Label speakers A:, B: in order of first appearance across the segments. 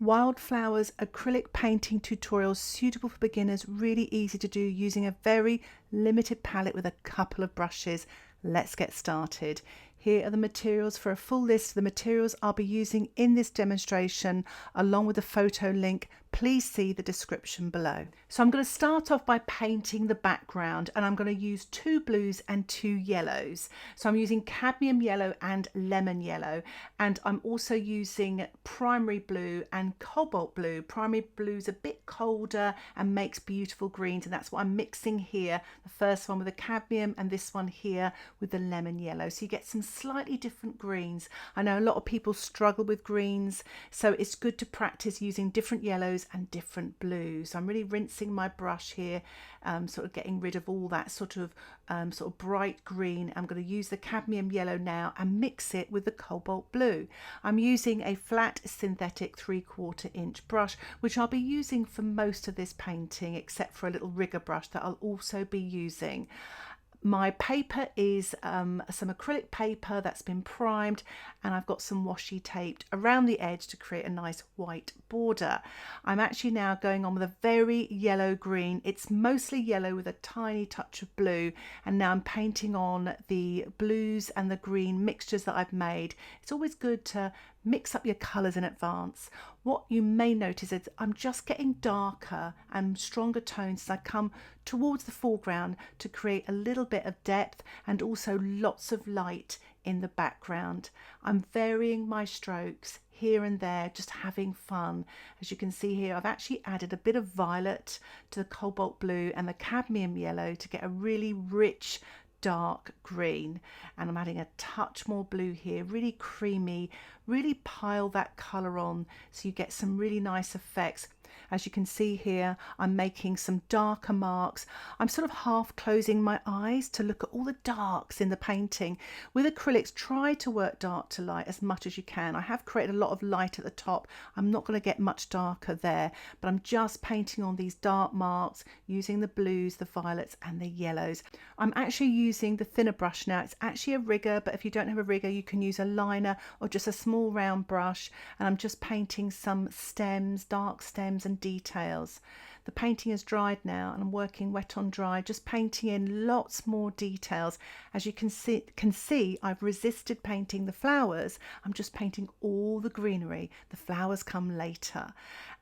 A: Wildflowers acrylic painting tutorial suitable for beginners, really easy to do using a very limited palette with a couple of brushes. Let's get started. Here are the materials for a full list of the materials I'll be using in this demonstration along with a photo link. Please see the description below. So I'm going to start off by painting the background, and I'm going to use 2 blues and 2 yellows. So I'm using cadmium yellow and lemon yellow, and I'm also using primary blue and cobalt blue. Primary blue is a bit colder and makes beautiful greens, and that's what I'm mixing here. The first one with the cadmium and this one here with the lemon yellow. So you get some slightly different greens. I know a lot of people struggle with greens, so it's good to practice using different yellows and different blues. I'm really rinsing my brush here, sort of getting rid of all that sort of bright green. I'm going to use the cadmium yellow now and mix it with the cobalt blue. I'm using a flat synthetic 3/4 inch brush, which I'll be using for most of this painting, except for a little rigger brush that I'll also be using. My paper is some acrylic paper that's been primed, and I've got some washi taped around the edge to create a nice white border. I'm actually now going on with a very yellow green. It's mostly yellow with a tiny touch of blue, and now I'm painting on the blues and the green mixtures that I've made. It's always good to mix up your colours in advance. What you may notice is I'm just getting darker and stronger tones as I come towards the foreground to create a little bit of depth and also lots of light in the background. I'm varying my strokes here and there, just having fun. As you can see here, I've actually added a bit of violet to the cobalt blue and the cadmium yellow to get a really rich dark green, and I'm adding a touch more blue here, really creamy. Really pile that colour on so you get some really nice effects. As you can see here, I'm making some darker marks. I'm sort of half closing my eyes to look at all the darks in the painting. With acrylics, try to work dark to light as much as you can. I have created a lot of light at the top. I'm not going to get much darker there, but I'm just painting on these dark marks using the blues, the violets and the yellows. I'm actually using the thinner brush now. It's actually a rigger, but if you don't have a rigger, you can use a liner or just a small round brush, and I'm just painting some stems, dark stems and details. The painting is dried now, and I'm working wet on dry, just painting in lots more details. As you can see, I've resisted painting the flowers. I'm just painting all the greenery. The flowers come later,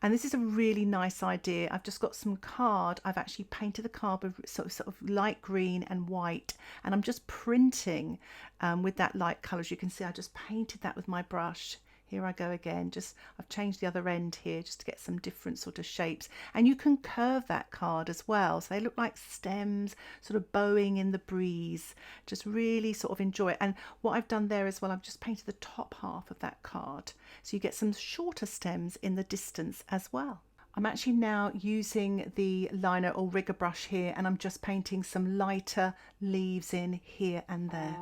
A: and this is a really nice idea. I've just got some card. I've actually painted the card with sort of light green and white, and I'm just printing with that light colour. As you can see, I just painted that with my brush. Here I go again, I've changed the other end here just to get some different sort of shapes, and you can curve that card as well, so they look like stems sort of bowing in the breeze. Just really sort of enjoy it. And what I've done there as well, I've just painted the top half of that card, so you get some shorter stems in the distance as well. I'm actually now using the liner or rigger brush here, and I'm just painting some lighter leaves in here and there.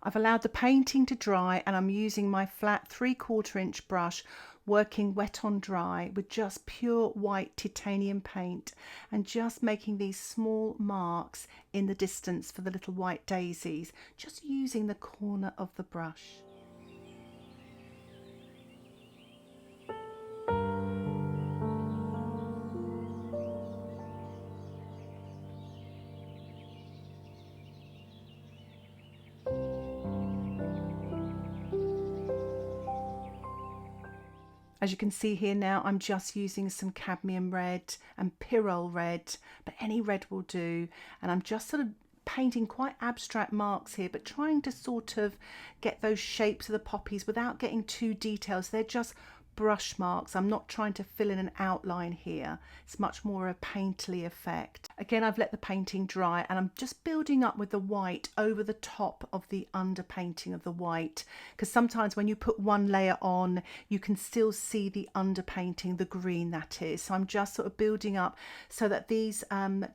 A: I've allowed the painting to dry, and I'm using my flat 3/4 inch brush, working wet on dry with just pure white titanium paint, and just making these small marks in the distance for the little white daisies, just using the corner of the brush. As you can see here now, I'm just using some cadmium red and pyrrole red, but any red will do. And I'm just sort of painting quite abstract marks here, but trying to sort of get those shapes of the poppies without getting too detailed. So they're just brush marks. I'm not trying to fill in an outline here. It's much more a painterly effect. Again, I've let the painting dry and I'm just building up with the white over the top of the underpainting of the white, because sometimes when you put one layer on, you can still see the underpainting, the green that is. So I'm just sort of building up so that these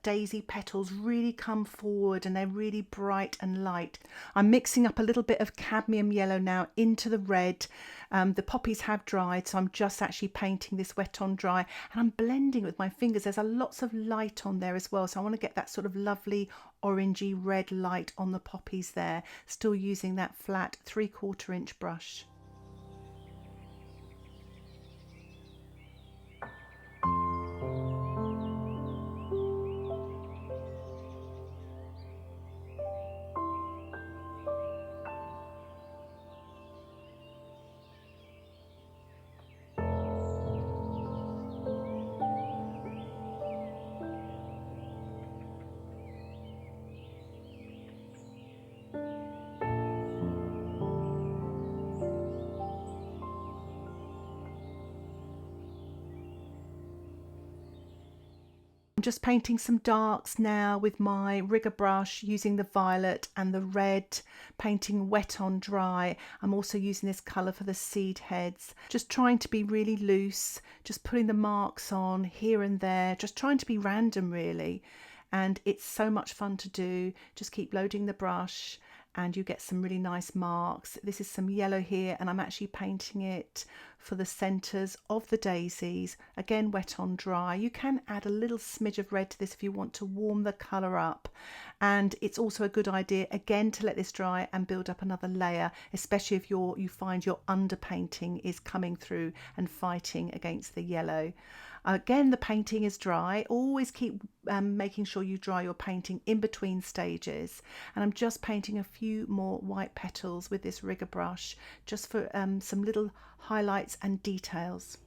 A: daisy petals really come forward and they're really bright and light. I'm mixing up a little bit of cadmium yellow now into the red. The poppies have dried, so I'm just actually painting this wet on dry, and I'm blending with my fingers. There's lots of light on there as well, so I want to get that sort of lovely orangey red light on the poppies there, still using that flat 3/4 inch brush. I'm just painting some darks now with my rigger brush, using the violet and the red, painting wet on dry. I'm also using this colour for the seed heads, just trying to be really loose, just putting the marks on here and there, just trying to be random really. And it's so much fun to do. Just keep loading the brush and you get some really nice marks. This is some yellow here, and I'm actually painting it for the centres of the daisies, again wet on dry. You can add a little smidge of red to this if you want to warm the colour up, and it's also a good idea again to let this dry and build up another layer, especially if you find your underpainting is coming through and fighting against the yellow. Again, the painting is dry. Always keep making sure you dry your painting in between stages. And I'm just painting a few more white petals with this rigger brush, just for some little highlights and details.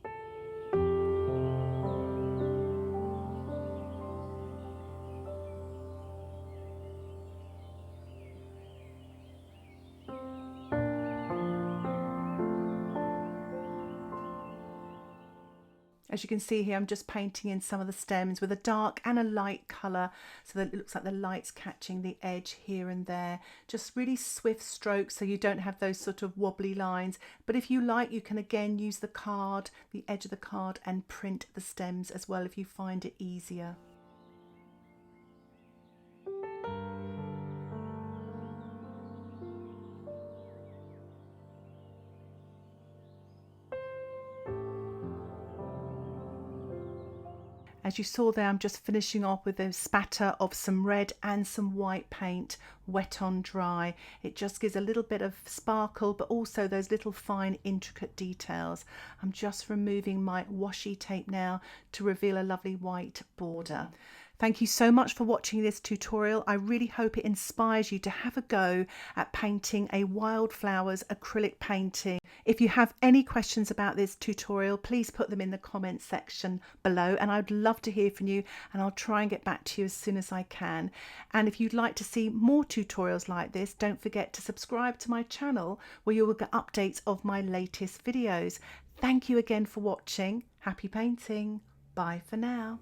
A: As you can see here, I'm just painting in some of the stems with a dark and a light colour, so that it looks like the light's catching the edge here and there. Just really swift strokes so you don't have those sort of wobbly lines. But if you like, you can again use the card, the edge of the card, and print the stems as well if you find it easier. As you saw there, I'm just finishing off with a spatter of some red and some white paint, wet on dry. It just gives a little bit of sparkle, but also those little fine intricate details. I'm just removing my washi tape now to reveal a lovely white border. Thank you so much for watching this tutorial. I really hope it inspires you to have a go at painting a wildflowers acrylic painting. If you have any questions about this tutorial, please put them in the comments section below, and I'd love to hear from you, and I'll try and get back to you as soon as I can. And if you'd like to see more tutorials like this, don't forget to subscribe to my channel where you will get updates of my latest videos. Thank you again for watching. Happy painting. Bye for now.